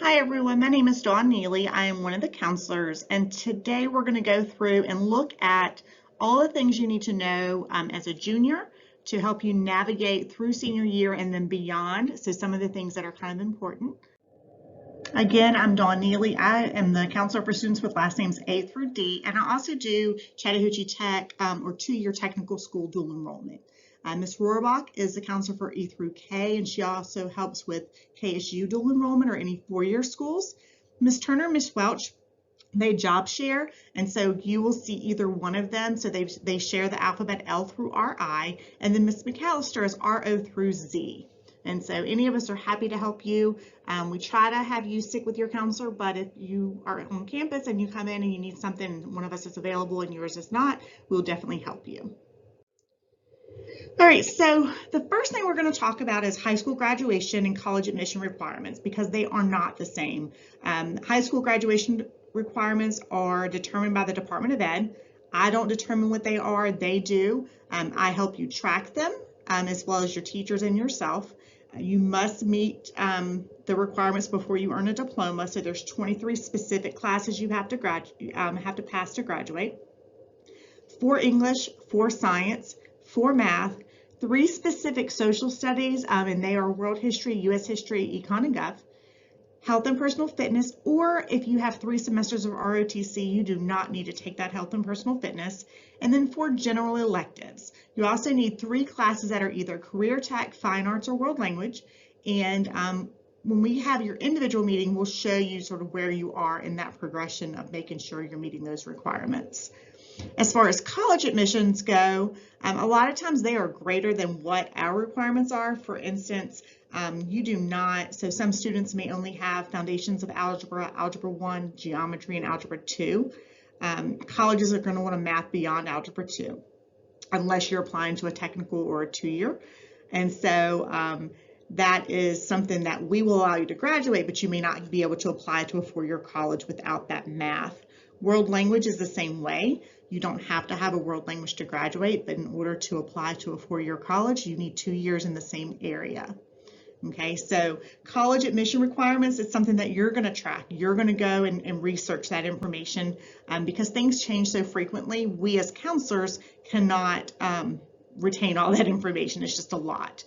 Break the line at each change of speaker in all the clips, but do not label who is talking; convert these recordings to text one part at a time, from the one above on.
Hi everyone, my name is Dawn Neely. I am one of the counselors, and today we're going to go through and look at all the things you need to know as a junior to help you navigate through senior year and then beyond. So some of the things that are kind of important. Again, I'm Dawn Neely. I am the counselor for students with last names A through D, and I also do Chattahoochee Tech or two-year technical school dual enrollment. Ms. Rohrbach is the counselor for E through K, and she also helps with KSU dual enrollment or any four-year schools. Ms. Turner and Ms. Welch, they job share, and so you will see either one of them. So they share the alphabet L through RI, and then Ms. McAllister is RO through Z. And so any of us are happy to help you. We try to have you stick with your counselor, but if you are on campus and you come in and you need something, one of us is available and yours is not, we'll definitely help you. All right, so the first thing we're going to talk about is high school graduation and college admission requirements, because they are not the same. High school graduation requirements are determined by the Department of Ed. I don't determine what they are, they do. I help you track them, as well as your teachers and yourself. You must meet the requirements before you earn a diploma. So there's 23 specific classes you have to pass to graduate. 4 English, 4 science, 4 math, 3 specific social studies, and they are world history, U.S. history, econ, and gov. Health and personal fitness, or if you have 3 semesters of ROTC, you do not need to take that health and personal fitness. And then 4 general electives. You also need 3 classes that are either career tech, fine arts, or world language. And when we have your individual meeting, we'll show you sort of where you are in that progression of making sure you're meeting those requirements. As far as college admissions go, a lot of times they are greater than what our requirements are. For instance, you do not, so some students may only have foundations of algebra, algebra 1, geometry, and algebra 2. Colleges are going to want to math beyond algebra 2, unless you're applying to a technical or a 2-year. And so that is something that we will allow you to graduate, but you may not be able to apply to a 4-year college without that math. World language is the same way. You don't have to have a world language to graduate, but in order to apply to a 4-year college, you need 2 years in the same area. Okay, so college admission requirements is something that you're going to track. You're going to go and research that information because things change so frequently. We as counselors cannot retain all that information. It's just a lot.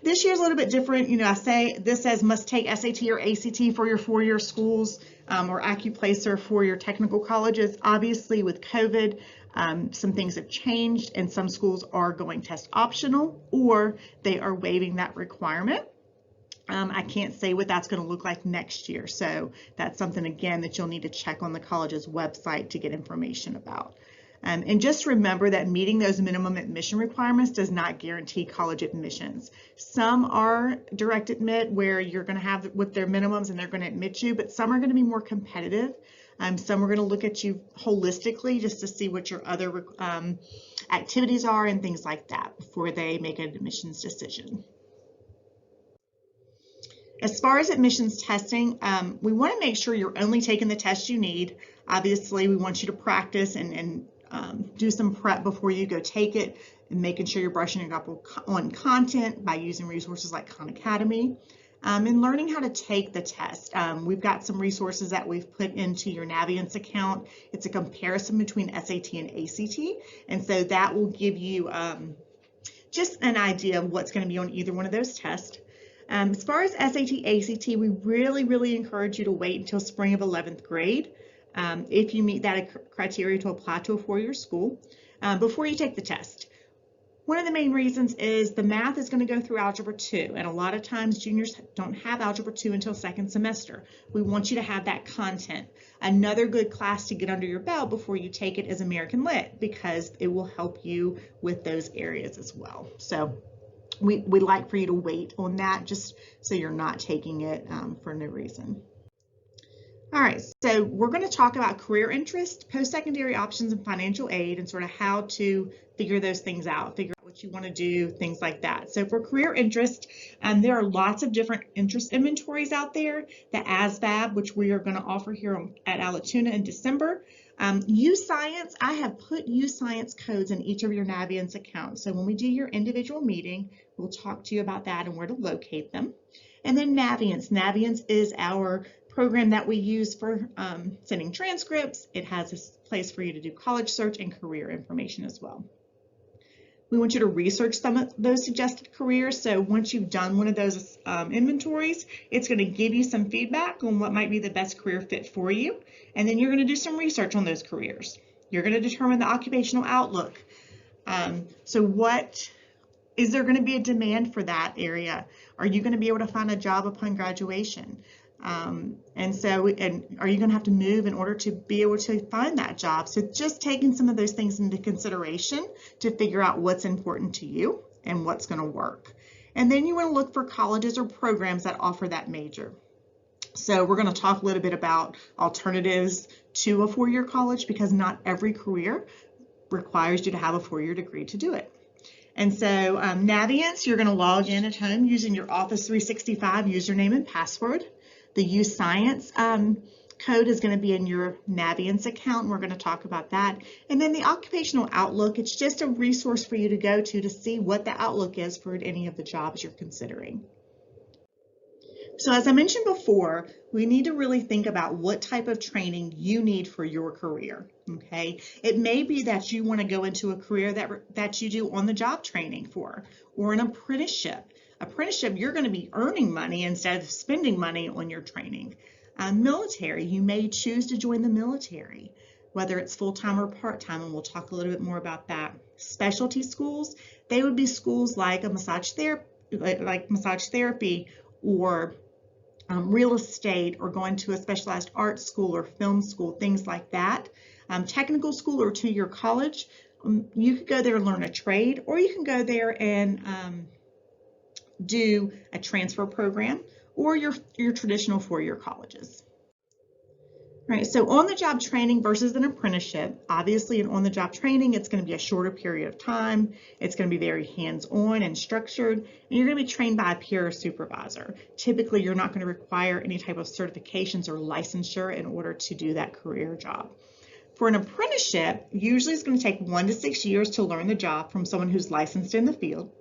This year's a little bit different. You know, I say this says must take SAT or ACT for your 4-year schools or AccuPlacer for your technical colleges. Obviously, with COVID, some things have changed, and some schools are going test optional, or they are waiving that requirement. I can't say what that's going to look like next year, so that's something, again, that you'll need to check on the college's website to get information about. And just remember that meeting those minimum admission requirements does not guarantee college admissions. Some are direct admit, where you're going to have with their minimums and they're going to admit you, but some are going to be more competitive. Some are going to look at you holistically just to see what your other activities are and things like that before they make an admissions decision. As far as admissions testing, we want to make sure you're only taking the tests you need. Obviously, we want you to practice and do some prep before you go take it, and making sure you're brushing up on content by using resources like Khan Academy, and learning how to take the test. We've got some resources that we've put into your NAVIANCE account. It's a comparison between SAT and ACT, and so that will give you just an idea of what's going to be on either one of those tests. As far as SAT, ACT, we really encourage you to wait until spring of 11th grade. If you meet that criteria to apply to a 4-year school, before you take the test. One of the main reasons is the math is going to go through Algebra 2, and a lot of times juniors don't have Algebra 2 until 2nd semester. We want you to have that content. Another good class to get under your belt before you take it is American Lit, because it will help you with those areas as well. So we'd like for you to wait on that, just so you're not taking it for no reason. All right, so we're going to talk about career interest, post-secondary options, and financial aid, and sort of how to figure those things out, figure out what you want to do, things like that. So for career interest, there are lots of different interest inventories out there. The ASVAB, which we are going to offer here at Allatoona in December. U-Science, I have put U-Science codes in each of your NAVIANCE accounts. So when we do your individual meeting, we'll talk to you about that and where to locate them. And then NAVIANCE. NAVIANCE is our program that we use for sending transcripts. It has a place for you to do college search and career information as well. We want you to research some of those suggested careers. So once you've done one of those inventories, it's going to give you some feedback on what might be the best career fit for you. And then you're going to do some research on those careers. You're going to determine the occupational outlook. So what is there going to be a demand for that area? Are you going to be able to find a job upon graduation? And are you going to have to move in order to be able to find that job? So just taking some of those things into consideration to figure out what's important to you and what's going to work. And then you want to look for colleges or programs that offer that major. So we're going to talk a little bit about alternatives to a four-year college, because not every career requires you to have a four-year degree to do it. And so NAVIANCE, you're going to log in at home using your Office 365 username and password. The Use Science code is going to be in your NAVIANCE account, and we're going to talk about that. And then the Occupational Outlook, it's just a resource for you to go to see what the outlook is for any of the jobs you're considering. So as I mentioned before, we need to really think about what type of training you need for your career, okay? It may be that you want to go into a career that you do on-the-job training for, or an apprenticeship. Apprenticeship, you're going to be earning money instead of spending money on your training. Military, you may choose to join the military, whether it's full-time or part-time, and we'll talk a little bit more about that. Specialty schools, they would be schools like massage therapy, or real estate, or going to a specialized art school or film school, things like that. Technical school or two-year college, you could go there and learn a trade, or you can go there and do a transfer program, or your traditional four-year colleges. All right, so on-the-job training versus an apprenticeship. Obviously, in on-the-job training, it's going to be a shorter period of time. It's going to be very hands-on and structured, and you're going to be trained by a peer or supervisor. Typically, you're not going to require any type of certifications or licensure in order to do that career job. For an apprenticeship, usually it's going to take 1 to 6 years to learn the job from someone who's licensed in the field.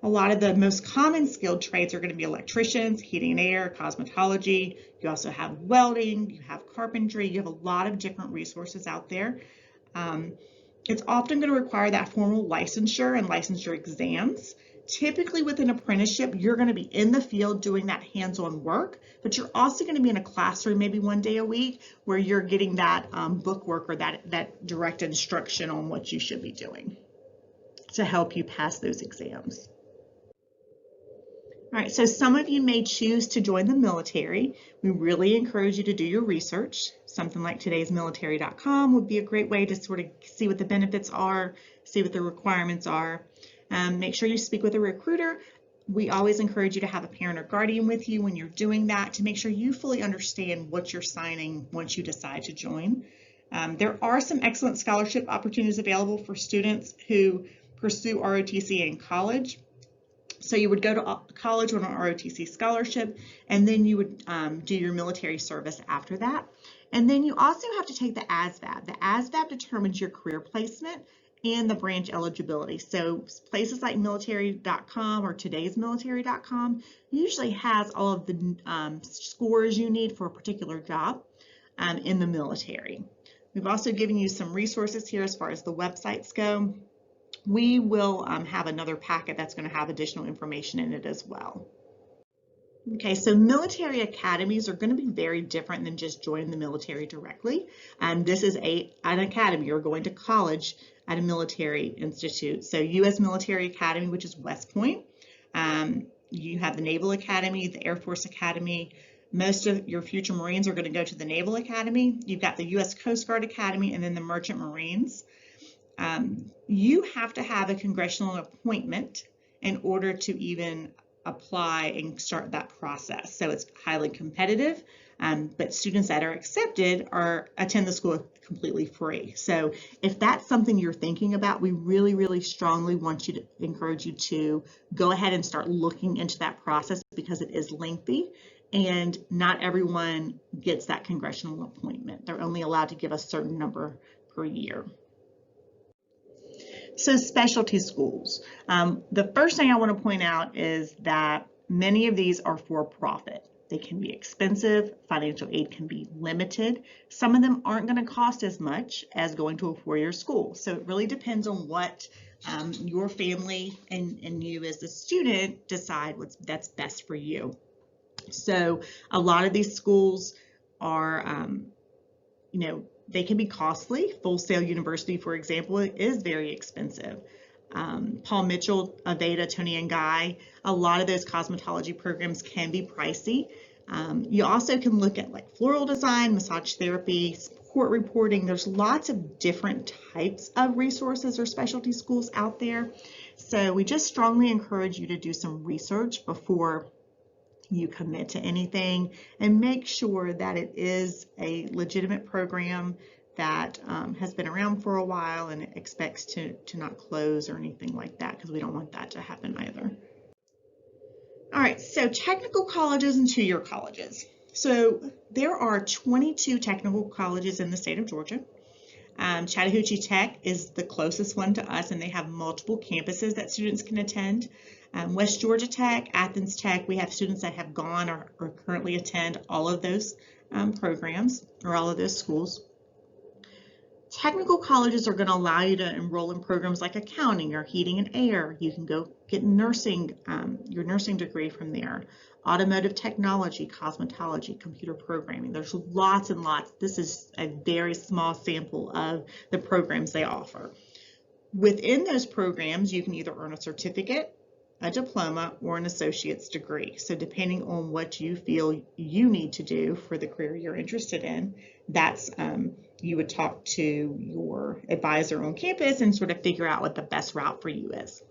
A lot of the most common skilled trades are going to be electricians, heating and air, cosmetology. You also have welding, you have carpentry, you have a lot of different resources out there. It's often going to require that formal licensure and licensure exams. Typically with an apprenticeship, you're going to be in the field doing that hands-on work, but you're also going to be in a classroom maybe 1 day a week where you're getting that book work or that direct instruction on what you should be doing to help you pass those exams. All right, so some of you may choose to join the military. We really encourage you to do your research. Something like todaysmilitary.com would be a great way to sort of see what the benefits are, see what the requirements are. Make sure you speak with a recruiter. We always encourage you to have a parent or guardian with you when you're doing that to make sure you fully understand what you're signing once you decide to join. There are some excellent scholarship opportunities available for students who pursue ROTC in college. So you would go to college on an ROTC scholarship, and then you would do your military service after that. And then you also have to take the ASVAB. The ASVAB determines your career placement and the branch eligibility. So places like military.com or todaysmilitary.com usually has all of the scores you need for a particular job in the military. We've also given you some resources here as far as the websites go. We will have another packet that's going to have additional information in it as well. Okay, so military academies are going to be very different than just joining the military directly. This is an academy. You're going to college at a military institute. So U.S. Military Academy, which is West Point. You have the Naval Academy, the Air Force Academy. Most of your future Marines are going to go to the Naval Academy. You've got the U.S. Coast Guard Academy and then the Merchant Marines. You have to have a congressional appointment in order to even apply and start that process. So it's highly competitive, but students that are accepted attend the school completely free. So if that's something you're thinking about, we really, really strongly want you to encourage you to go ahead and start looking into that process because it is lengthy and not everyone gets that congressional appointment. They're only allowed to give a certain number per year. So specialty schools. The first thing I want to point out is that Many of these are for profit. They can be expensive, financial aid can be limited. Some of them aren't going to cost as much as going to a four-year school. So it really depends on what your family and you as a student decide that's best for you. So a lot of these schools are, they can be costly. Full Sail University, for example, is very expensive. Paul Mitchell, Aveda, Tony and Guy, a lot of those cosmetology programs can be pricey. You also can look at like floral design, massage therapy, court reporting. There's lots of different types of resources or specialty schools out there. So we just strongly encourage you to do some research before you commit to anything, and make sure that it is a legitimate program that has been around for a while and expects to not close or anything like that, because we don't want that to happen either. All right, so technical colleges and two-year colleges. So there are 22 technical colleges in the state of Georgia. Chattahoochee Tech is the closest one to us, and they have multiple campuses that students can attend. West Georgia Tech, Athens Tech, we have students that have gone or currently attend all of those programs or all of those schools. Technical colleges are going to allow you to enroll in programs like accounting or heating and air. You can go get nursing, your nursing degree from there. Automotive technology, cosmetology, computer programming. There's lots and lots. This is a very small sample of the programs they offer. Within those programs, you can either earn a certificate, a diploma, or an associate's degree. So depending on what you feel you need to do for the career you're interested in, that's you would talk to your advisor on campus and sort of figure out what the best route for you is.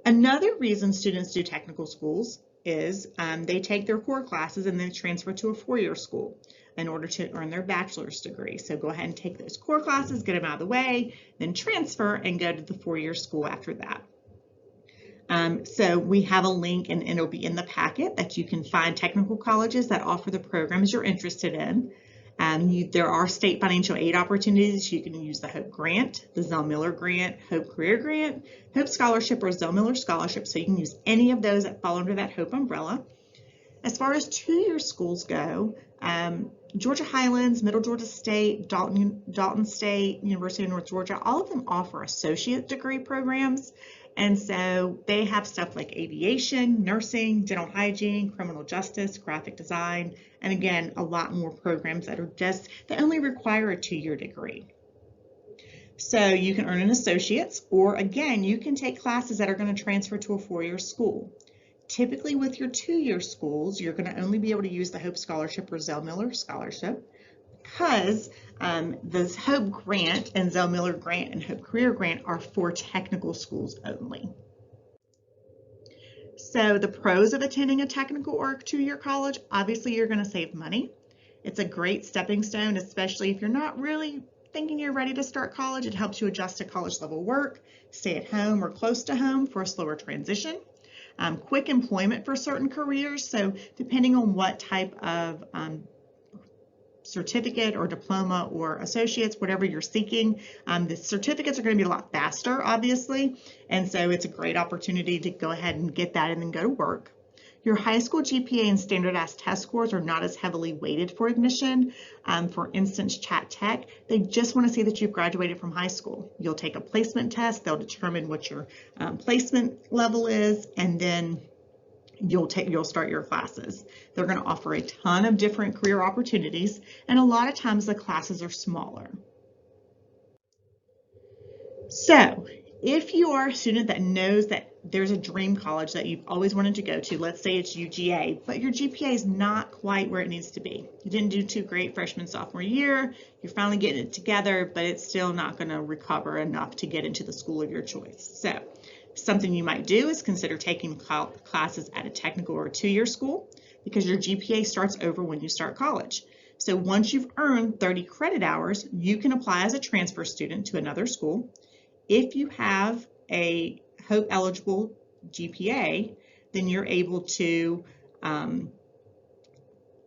Another reason students do technical schools is they take their core classes and then transfer to a four-year school in order to earn their bachelor's degree. So go ahead and take those core classes, get them out of the way, then transfer and go to the four-year school after that. So we have a link, and it'll be in the packet, that you can find technical colleges that offer the programs you're interested in. There are state financial aid opportunities. You can use the Hope Grant, the Zell Miller Grant, Hope Career Grant, Hope Scholarship, or Zell Miller Scholarship. So you can use any of those that fall under that Hope umbrella. As far as two-year schools go, Georgia Highlands, Middle Georgia State, Dalton State, University of North Georgia, all of them offer associate degree programs. And so they have stuff like aviation, nursing, dental hygiene, criminal justice, graphic design, and again, a lot more programs that only require a two-year degree. So you can earn an associate's, or again, you can take classes that are going to transfer to a four-year school. Typically with your two-year schools, you're going to only be able to use the Hope Scholarship or Zell Miller Scholarship, because the Hope Grant and Zell Miller Grant and Hope Career Grant are for technical schools only. So the pros of attending a technical or a two-year college, obviously you're going to save money. It's a great stepping stone, especially if you're not really thinking you're ready to start college. It helps you adjust to college level work, stay at home or close to home for a slower transition. Quick employment for certain careers. So depending on what type of certificate or diploma or associates, whatever you're seeking, the certificates are going to be a lot faster, obviously, and so it's a great opportunity to go ahead and get that and then go to work. Your high school GPA and standardized test scores are not as heavily weighted for admission. For instance, Chat Tech, they just want to see that you've graduated from high school. You'll take a placement test, they'll determine what your placement level is, and then you'll start your classes. They're going to offer a ton of different career opportunities, and a lot of times the classes are smaller. So if you are a student that knows that there's a dream college that you've always wanted to go to, let's say it's UGA, but your GPA is not quite where it needs to be. You didn't do too great freshman, sophomore year, you're finally getting it together, but it's still not going to recover enough to get into the school of your choice. So something you might do is consider taking classes at a technical or a two-year school, because your GPA starts over when you start college. So once you've earned 30 credit hours, you can apply as a transfer student to another school. If you have a Hope eligible GPA, then you're able to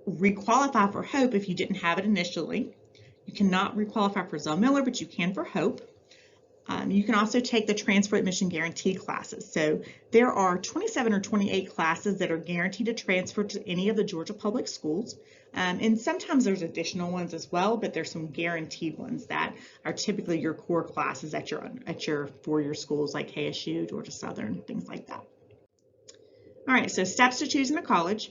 requalify for Hope if you didn't have it initially. You cannot requalify for Zell Miller, but you can for Hope. You can also take the transfer admission guarantee classes. So there are 27 or 28 classes that are guaranteed to transfer to any of the Georgia public schools. And sometimes there's additional ones as well, but there's some guaranteed ones that are typically your core classes at your four-year schools like KSU, Georgia Southern, things like that. All right, so steps to choosing a college.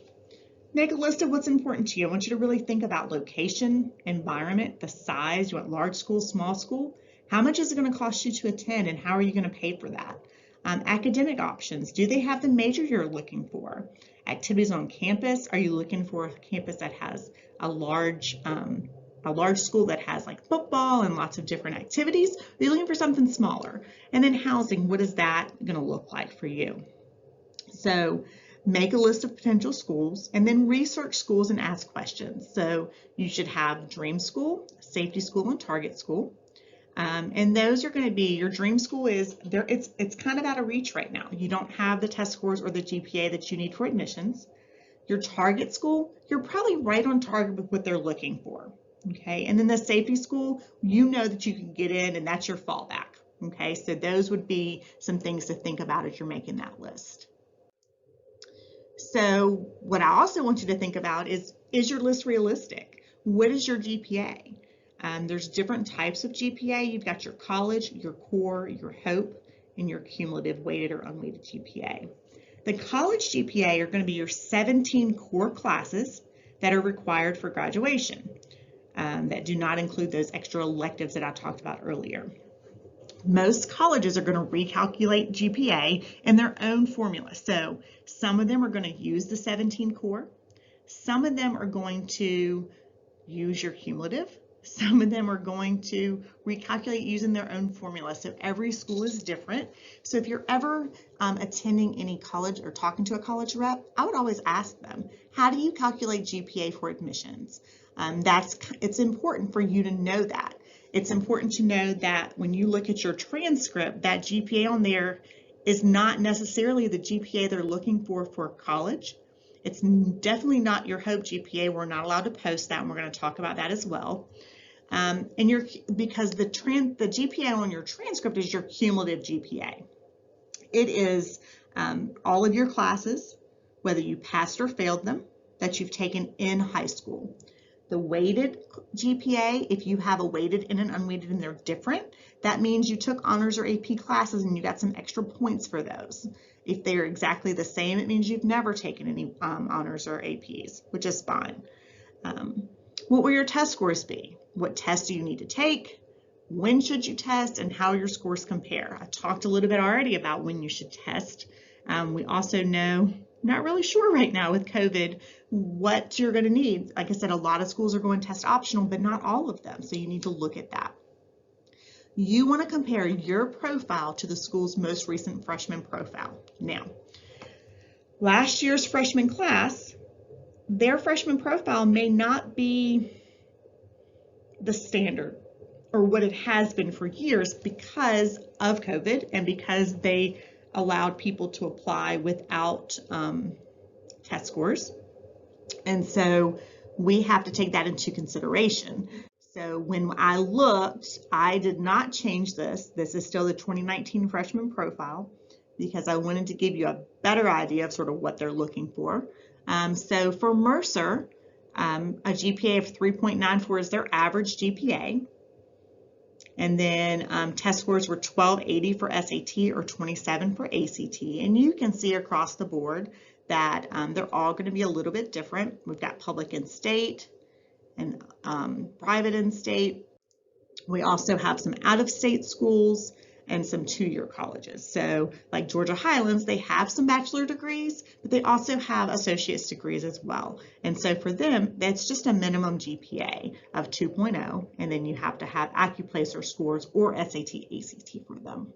Make a list of what's important to you. I want you to really think about location, environment, the size. You want large school, small school? How much is it going to cost you to attend, and how are you going to pay for that? Academic options. Do they have the major you're looking for? Activities on campus. Are you looking for a campus that has a large school that has like football and lots of different activities? Are you looking for something smaller? And then housing. What is that going to look like for you? So make a list of potential schools and then research schools and ask questions. So you should have dream school, safety school, and target school. And those are going to be, your dream school is there. It's kind of out of reach right now. You don't have the test scores or the GPA that you need for admissions. Your target school, you're probably right on target with what they're looking for. Okay. And then the safety school, you know that you can get in and that's your fallback. Okay. So those would be some things to think about as you're making that list. So what I also want you to think about is your list realistic? What is your GPA? There's different types of GPA. You've got your college, your core, your hope, and your cumulative weighted or unweighted GPA. The college GPA are going to be your 17 core classes that are required for graduation that do not include those extra electives that I talked about earlier. Most colleges are going to recalculate GPA in their own formula. So some of them are going to use the 17 core. Some of them are going to use your cumulative. Some of them are going to recalculate using their own formula. So every school is different. So if you're ever attending any college or talking to a college rep, I would always ask them, how do you calculate GPA for admissions? It's important for you to know that. It's important to know that when you look at your transcript, that GPA on there is not necessarily the GPA they're looking for college. It's definitely not your hope GPA. We're not allowed to post that, and we're going to talk about that as well. Because the GPA on your transcript is your cumulative GPA. It is all of your classes, whether you passed or failed them, that you've taken in high school. The weighted GPA, if you have a weighted and an unweighted and they're different, that means you took honors or AP classes and you got some extra points for those. If they're exactly the same, it means you've never taken any honors or APs, which is fine. What will your test scores be? What tests do you need to take? When should you test, and how your scores compare? I talked a little bit already about when you should test. We also know, not really sure right now with COVID, what you're going to need. Like I said, a lot of schools are going test optional, but not all of them. So you need to look at that. You want to compare your profile to the school's most recent freshman profile. Now, last year's freshman class, their freshman profile may not be the standard or what it has been for years because of COVID and because they allowed people to apply without test scores. And so we have to take that into consideration. So when I looked, I did not change this. This is still the 2019 freshman profile because I wanted to give you a better idea of sort of what they're looking for. So for Mercer, a GPA of 3.94 is their average GPA. And then test scores were 1280 for SAT or 27 for ACT. And you can see across the board that they're all going to be a little bit different. We've got public and state and private and state. We also have some out-of-state schools and some two-year colleges. So like Georgia Highlands, they have some bachelor degrees, but they also have associate's degrees as well. And so for them, that's just a minimum GPA of 2.0, and then you have to have AccuPlacer scores or SAT, ACT for them.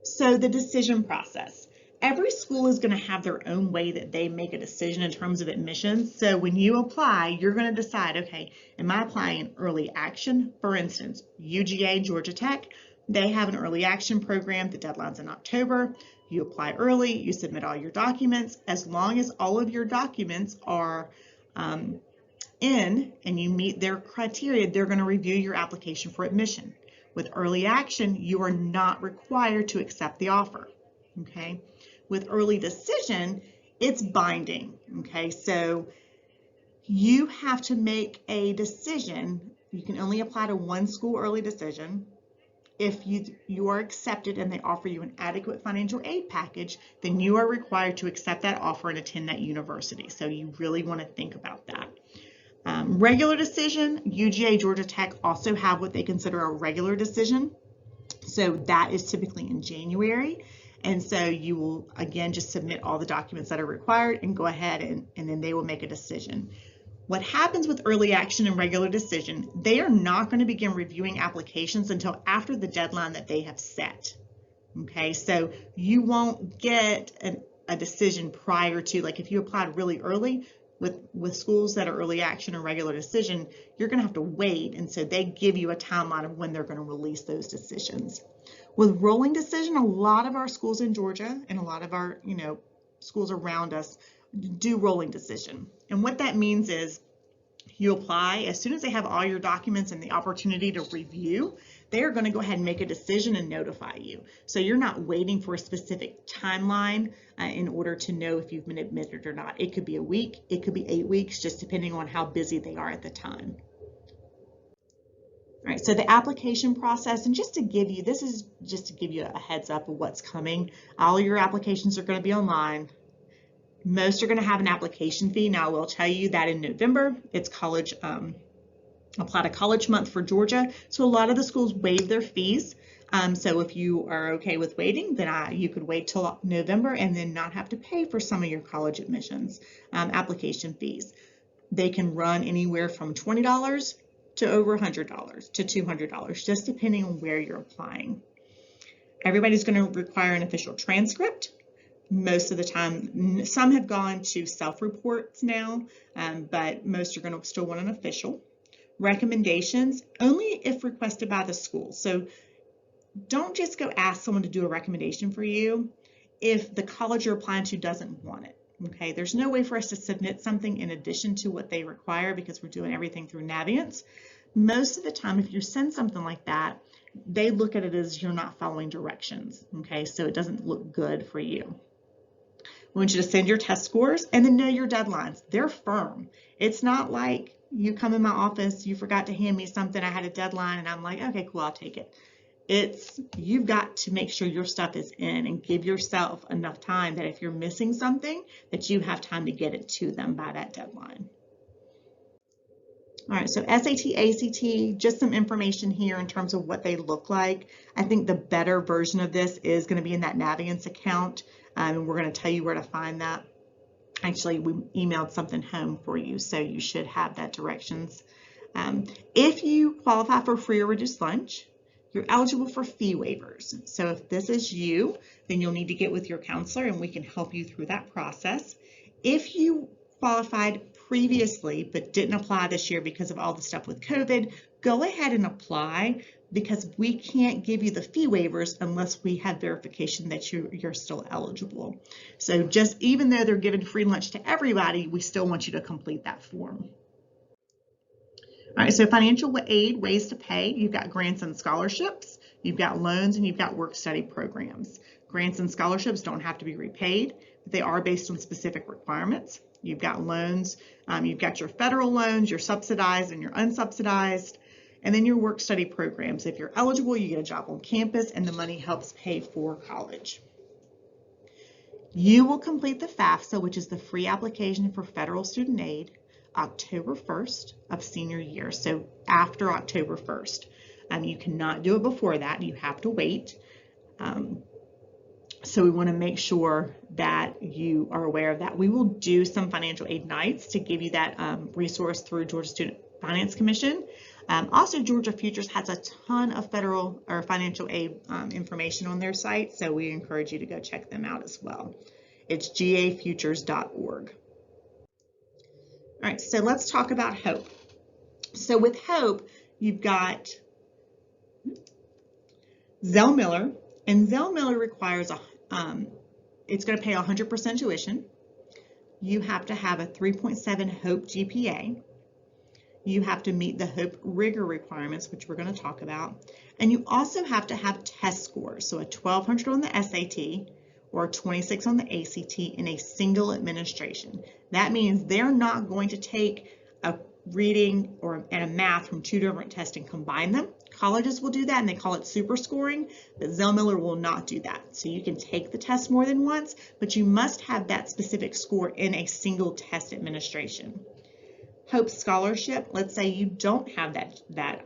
So the decision process. Every school is going to have their own way that they make a decision in terms of admissions. So when you apply, you're going to decide, okay, am I applying early action? For instance, UGA, Georgia Tech, they have an early action program. The deadline's in October. You apply early, you submit all your documents. As long as all of your documents are in and you meet their criteria, they're going to review your application for admission. With early action, you are not required to accept the offer, okay? With early decision, it's binding, okay? So you have to make a decision. You can only apply to one school early decision. If you are accepted and they offer you an adequate financial aid package, then you are required to accept that offer and attend that university. So you really want to think about that. Regular decision, UGA, Georgia Tech also have what they consider a regular decision. So that is typically in January. And so you will, again, just submit all the documents that are required and go ahead and then they will make a decision. What happens with early action and regular decision, they are not going to begin reviewing applications until after the deadline that they have set. Okay, so you won't get a decision prior to, like if you applied really early with schools that are early action or regular decision, you're going to have to wait. And so they give you a timeline of when they're going to release those decisions. With rolling decision, a lot of our schools in Georgia and a lot of our, schools around us do rolling decision. And what that means is you apply, as soon as they have all your documents and the opportunity to review, they are going to go ahead and make a decision and notify you. So you're not waiting for a specific timeline in order to know if you've been admitted or not. It could be a week, it could be 8 weeks, just depending on how busy they are at the time. All right, so the application process, and this is just to give you a heads up of what's coming. All your applications are going to be online. Most are going to have an application fee. Now, I will tell you that in November, it's college, apply to college month for Georgia. So a lot of the schools waive their fees. So if you are okay with waiting, then you could wait till November and then not have to pay for some of your college admissions application fees. They can run anywhere from $20 to over $100 to $200, just depending on where you're applying. Everybody's going to require an official transcript. Most of the time, some have gone to self-reports now, but most are going to still want an official. Recommendations, only if requested by the school. So don't just go ask someone to do a recommendation for you if the college you're applying to doesn't want it. Okay, there's no way for us to submit something in addition to what they require because we're doing everything through NAVIANCE. Most of the time, if you send something like that, they look at it as you're not following directions. Okay, so it doesn't look good for you. We want you to send your test scores and then know your deadlines. They're firm. It's not like you come in my office, you forgot to hand me something, I had a deadline, and I'm like, okay, cool, I'll take it. You've got to make sure your stuff is in and give yourself enough time that if you're missing something, that you have time to get it to them by that deadline. All right, so SAT, ACT, just some information here in terms of what they look like. I think the better version of this is going to be in that NAVIANCE account, and we're going to tell you where to find that. Actually, we emailed something home for you, so you should have that directions. If you qualify for free or reduced lunch, you're eligible for fee waivers. So if this is you, then you'll need to get with your counselor and we can help you through that process. If you qualified previously but didn't apply this year because of all the stuff with COVID, go ahead and apply because we can't give you the fee waivers unless we have verification that you're still eligible. So just even though they're giving free lunch to everybody, we still want you to complete that form. All right, so financial aid, ways to pay. You've got grants and scholarships, you've got loans, and you've got work-study programs. Grants and scholarships don't have to be repaid, but they are based on specific requirements. You've got loans, you've got your federal loans, your subsidized and your unsubsidized, and then your work-study programs. If you're eligible, you get a job on campus, and the money helps pay for college. You will complete the FAFSA, which is the free application for federal student aid, October 1st of senior year, so after October 1st. You cannot do it before that, you have to wait. So we want to make sure that you are aware of that. We will do some financial aid nights to give you that resource through Georgia Student Finance Commission. Also, Georgia Futures has a ton of federal or financial aid information on their site, so we encourage you to go check them out as well. It's gafutures.org. All right, so let's talk about HOPE. So with HOPE, you've got Zell Miller, and Zell Miller requires it's going to pay 100% tuition. You have to have a 3.7 HOPE GPA. You have to meet the HOPE RIGOR requirements, which we're going to talk about. And you also have to have test scores, so a 1200 on the SAT or a 26 on the ACT in a single administration. That means they're not going to take a reading and a math from two different tests and combine them. Colleges will do that and they call it super scoring, but Zell Miller will not do that. So you can take the test more than once, but you must have that specific score in a single test administration. HOPE scholarship, let's say you don't have that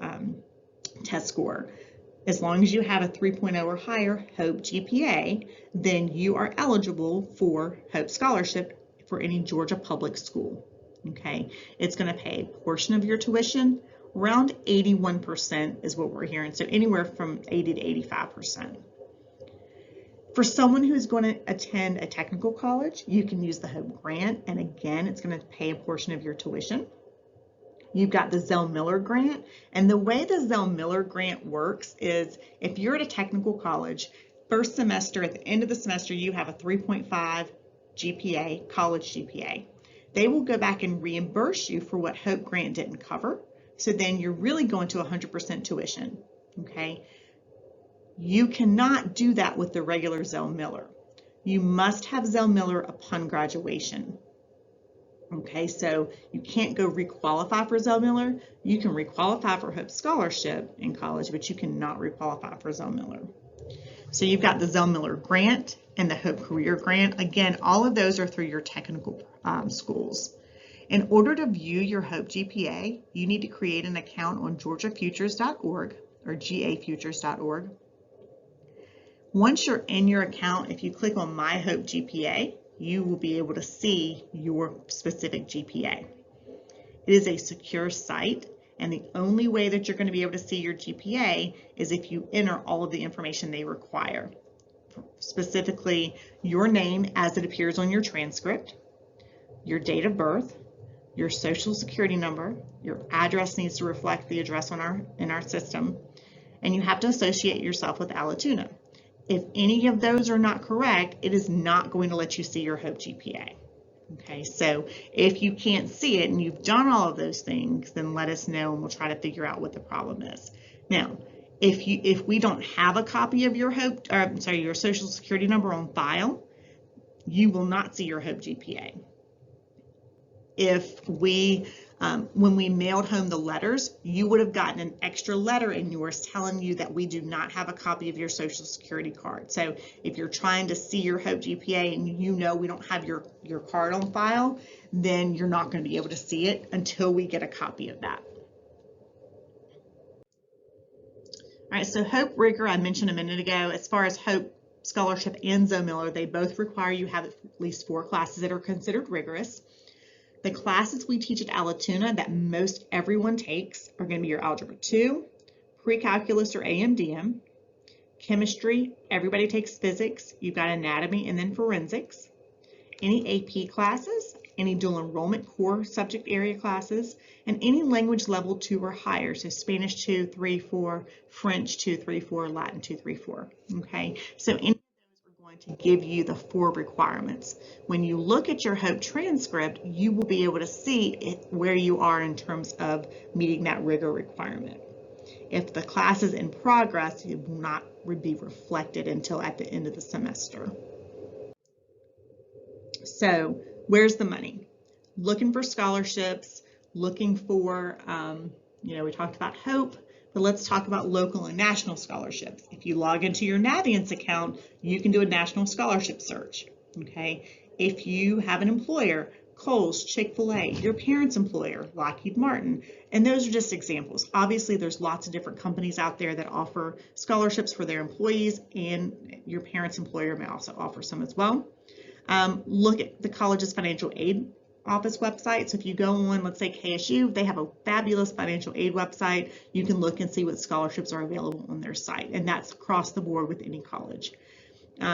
test score. As long as you have a 3.0 or higher HOPE GPA, then you are eligible for HOPE scholarship for any Georgia public school. Okay, it's going to pay a portion of your tuition. Around 81% is what we're hearing, so anywhere from 80 to 85%. For someone who's going to attend a technical college, you can use the HOPE grant, and again, it's going to pay a portion of your tuition. You've got the Zell Miller grant, and the way the Zell Miller grant works is if you're at a technical college, first semester, at the end of the semester, you have a 3.5 GPA, college GPA. They will go back and reimburse you for what HOPE grant didn't cover. So then you're really going to 100% tuition, okay? You cannot do that with the regular Zell Miller. You must have Zell Miller upon graduation. Okay, so you can't go requalify for Zell Miller. You can requalify for HOPE scholarship in college, but you cannot requalify for Zell Miller. So you've got the Zell Miller grant and the HOPE career grant. Again, all of those are through your technical schools. In order to view your HOPE GPA, you need to create an account on georgiafutures.org or gafutures.org. Once you're in your account, if you click on My HOPE GPA, you will be able to see your specific GPA. It is a secure site, and the only way that you're going to be able to see your GPA is if you enter all of the information they require. Specifically, your name as it appears on your transcript, your date of birth, your social security number, your address needs to reflect the address in our system, and you have to associate yourself with Allatoona. If any of those are not correct, it is not going to let you see your HOPE GPA. Okay, so if you can't see it and you've done all of those things, then let us know and we'll try to figure out what the problem is. Now, if we don't have a copy of your your social security number on file, you will not see your HOPE GPA. If when we mailed home the letters, you would have gotten an extra letter in yours telling you that we do not have a copy of your social security card. So if you're trying to see your HOPE GPA and you know we don't have your card on file, then you're not going to be able to see it until we get a copy of that. All right, so HOPE RIGOR I mentioned a minute ago. As far as HOPE scholarship and Zell Miller, they both require you have at least 4 classes that are considered rigorous. The classes we teach at Allatoona that most everyone takes are going to be your Algebra 2, Pre-Calculus or AM/DM, Chemistry, everybody takes Physics, you've got Anatomy and then Forensics, any AP classes, any dual enrollment core subject area classes, and any language level 2 or higher, so Spanish 2, 3, 4, French 2, 3, 4, Latin 2, 3, 4, okay? So any of those are going to give you the 4 requirements. When you look at your HOPE transcript, you will be able to see where you are in terms of meeting that rigor requirement. If the class is in progress, it will not be reflected until at the end of the semester. So where's the money? Looking for scholarships, looking for, we talked about HOPE, but let's talk about local and national scholarships. If you log into your NAVIANCE account, you can do a national scholarship search, okay? If you have an employer, Kohl's, Chick-fil-A, your parents' employer, Lockheed Martin, and those are just examples. Obviously, there's lots of different companies out there that offer scholarships for their employees, and your parents' employer may also offer some as well. Look at the college's financial aid office website. So if you go on, let's say KSU, they have a fabulous financial aid website. You can look and see what scholarships are available on their site, and that's across the board with any college.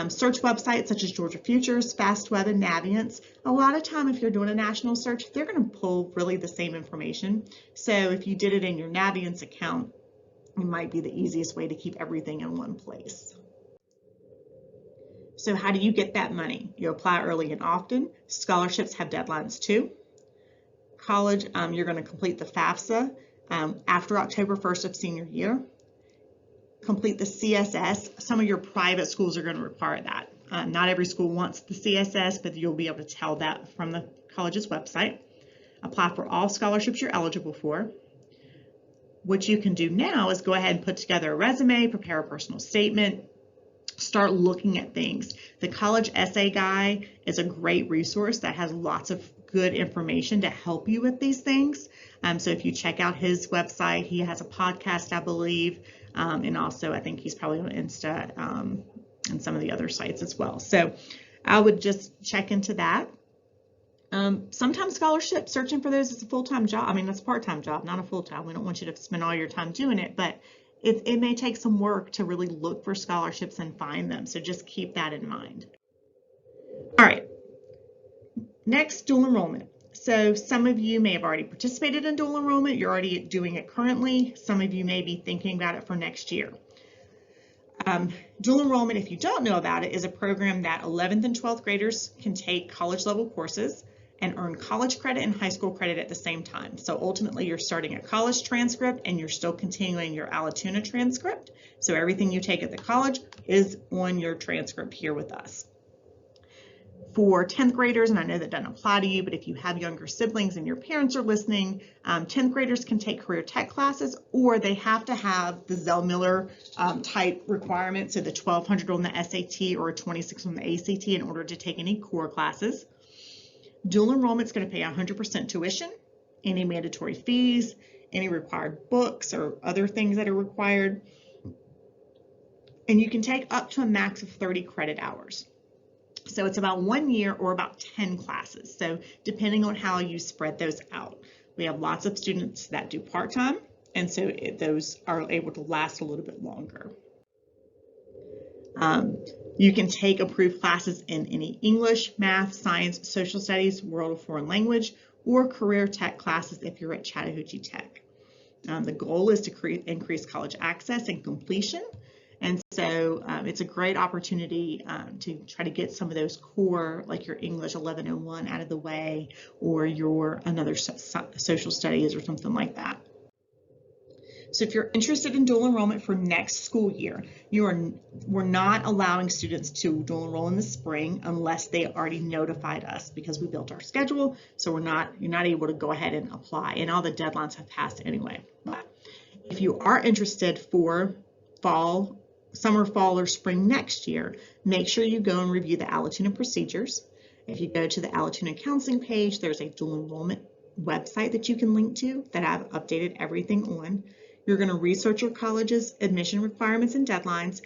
Search websites such as Georgia Futures, FastWeb, and NAVIANCE. A lot of time if you're doing a national search, they're going to pull really the same information. So if you did it in your NAVIANCE account, it might be the easiest way to keep everything in one place. So how do you get that money? You apply early and often. Scholarships have deadlines too. college, you're going to complete the FAFSA after October 1st of senior year. Complete the CSS. Some of your private schools are going to require that. Not every school wants the CSS, but you'll be able to tell that from the college's website. Apply for all scholarships you're eligible for. What you can do now is go ahead and put together a resume, prepare a personal statement, start looking at things. The college essay guy is a great resource that has lots of good information to help you with these things. So if you check out his website, he has a podcast, I believe, and also I think he's probably on Insta and some of the other sites as well. So I would just check into that. Sometimes scholarship searching for those is a full-time job. I mean, that's a part-time job, not a full-time. We don't want you to spend all your time doing it, but it may take some work to really look for scholarships and find them. So just keep that in mind. All right. Next, dual enrollment. So some of you may have already participated in dual enrollment. You're already doing it currently. Some of you may be thinking about it for next year. Dual enrollment, if you don't know about it, is a program that 11th and 12th graders can take college level courses and earn college credit and high school credit at the same time. So ultimately you're starting a college transcript and you're still continuing your Allatoona transcript. So everything you take at the college is on your transcript here with us. For 10th graders, and I know that doesn't apply to you, but if you have younger siblings and your parents are listening, 10th graders can take career tech classes, or they have to have the Zell-Miller type requirement, so the 1200 on the SAT or 26 on the ACT in order to take any core classes. Dual enrollment is going to pay 100% tuition, any mandatory fees, any required books or other things that are required. And you can take up to a max of 30 credit hours. So it's about 1 year or about 10 classes. So depending on how you spread those out. We have lots of students that do part-time, and so those are able to last a little bit longer. You can take approved classes in any English, math, science, social studies, world of foreign language, or career tech classes if you're at Chattahoochee Tech. The goal is to increase college access and completion. And so it's a great opportunity to try to get some of those core, like your English 1101 out of the way, or your another social studies or something like that. So if you're interested in dual enrollment for next school year, we're not allowing students to dual enroll in the spring unless they already notified us, because we built our schedule. So you're not able to go ahead and apply, and all the deadlines have passed anyway. But if you are interested for summer, fall, or spring next year, make sure you go and review the Allatoona procedures. If you go to the Allatoona counseling page, there's a dual enrollment website that you can link to that I've updated everything on. You're going to research your college's admission requirements and deadlines.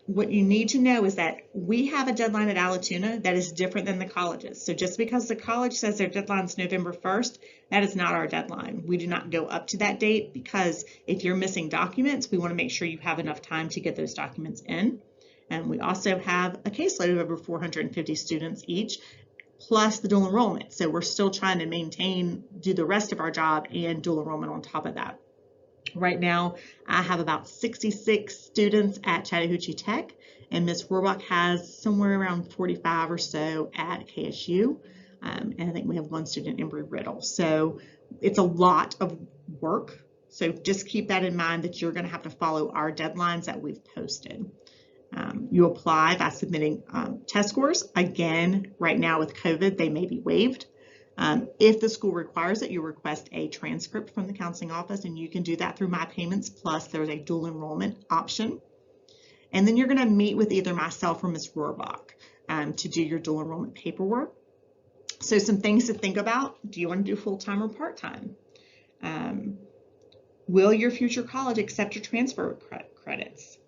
What you need to know is that we have a deadline at Allatoona that is different than the colleges. So just because the college says their deadline is November 1st, that is not our deadline. We do not go up to that date, because if you're missing documents, we want to make sure you have enough time to get those documents in. And we also have a caseload of over 450 students each, plus the dual enrollment. So we're still trying to do the rest of our job and dual enrollment on top of that. Right now, I have about 66 students at Chattahoochee Tech, and Ms. Rohrbach has somewhere around 45 or so at KSU, and I think we have one student in Embry-Riddle. So it's a lot of work. So just keep that in mind, that you're going to have to follow our deadlines that we've posted. You apply by submitting test scores. Again, right now with COVID, they may be waived. If the school requires it, you request a transcript from the counseling office, and you can do that through My Payments Plus. There's a dual enrollment option. And then you're going to meet with either myself or Ms. Rohrbach to do your dual enrollment paperwork. So some things to think about. Do you want to do full-time or part-time? Will your future college accept your transfer credits?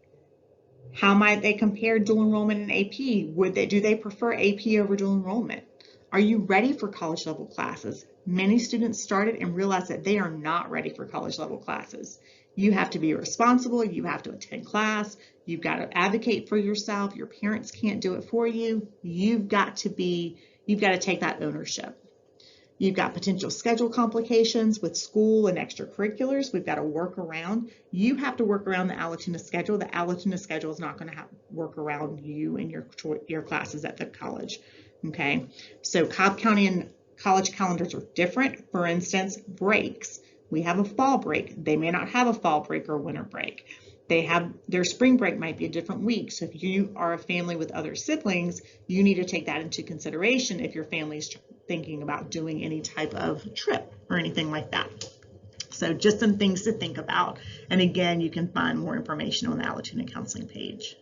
How might they compare dual enrollment and AP? Do they prefer AP over dual enrollment? Are you ready for college level classes? Many students started and realized that they are not ready for college level classes. You have to be responsible. You have to attend class. You've got to advocate for yourself. Your parents can't do it for you. You've got to take that ownership. You've got potential schedule complications with school and extracurriculars. We've got to work around. You have to work around the Allatoona schedule. The Allatoona schedule is not going to work around you and your classes at the college. Okay, so Cobb County and college calendars are different. For instance, breaks. We have a fall break. They may not have a fall break or winter break. They have their spring break might be a different week. So if you are a family with other siblings, you need to take that into consideration if your family is thinking about doing any type of trip or anything like that. So just some things to think about. And again, you can find more information on the Allatoona Counseling page.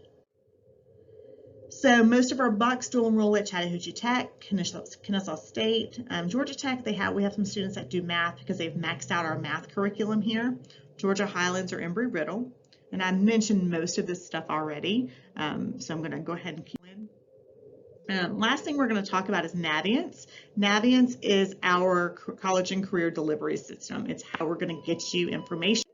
So most of our bucks still enroll at Chattahoochee Tech, Kennesaw State, Georgia Tech. We have some students that do math because they've maxed out our math curriculum here. Georgia Highlands or Embry-Riddle. And I mentioned most of this stuff already, so I'm going to go ahead and keep in. Last thing we're going to talk about is NAVIANCE. NAVIANCE is our college and career delivery system. It's how we're going to get you information.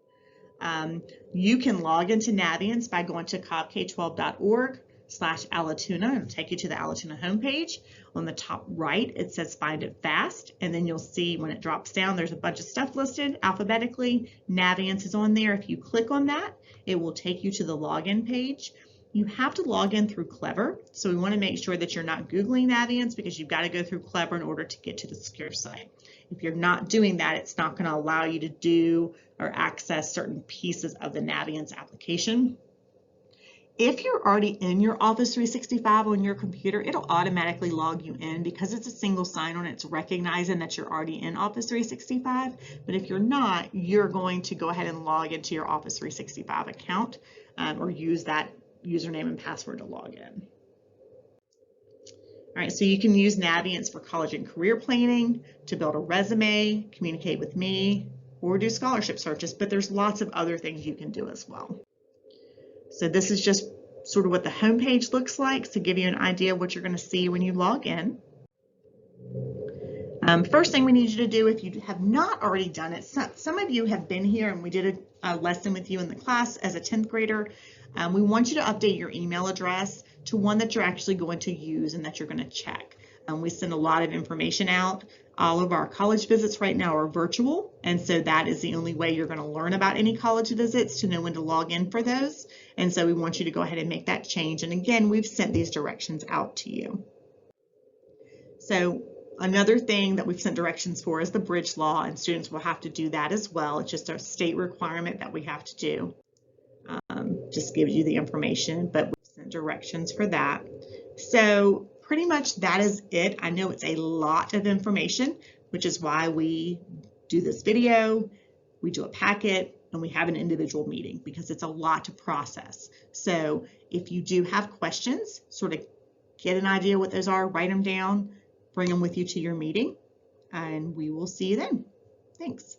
You can log into NAVIANCE by going to cobbk12.org/Allatoona. It'll take you to the Allatoona homepage. On the top right, it says Find It Fast, and then you'll see when it drops down, there's a bunch of stuff listed alphabetically. NAVIANCE is on there. If you click on that, it will take you to the login page. You have to log in through Clever, so we want to make sure that you're not Googling NAVIANCE because you've got to go through Clever in order to get to the secure site. If you're not doing that, it's not going to allow you to do or access certain pieces of the NAVIANCE application. If you're already in your Office 365 on your computer, it'll automatically log you in because it's a single sign-on. It's recognizing that you're already in Office 365. But if you're not, you're going to go ahead and log into your Office 365 account or use that username and password to log in. All right, so you can use NAVIANCE for college and career planning, to build a resume, communicate with me, or do scholarship searches, but there's lots of other things you can do as well. So this is just sort of what the homepage looks like to give you an idea of what you're going to see when you log in. First thing we need you to do, if you have not already done it, some of you have been here and we did a lesson with you in the class as a 10th grader. We want you to update your email address to one that you're actually going to use and that you're going to check. We send a lot of information out. All of our college visits right now are virtual, and so that is the only way you're going to learn about any college visits, to know when to log in for those. And so we want you to go ahead and make that change. And again, we've sent these directions out to you. So another thing that we've sent directions for is the bridge law, and students will have to do that as well. It's just a state requirement that we have to do. Just gives you the information, but we've sent directions for that. So pretty much that is it. I know it's a lot of information, which is why we do this video, we do a packet, and we have an individual meeting because it's a lot to process. So if you do have questions, sort of get an idea what those are, write them down, bring them with you to your meeting, and we will see you then. Thanks.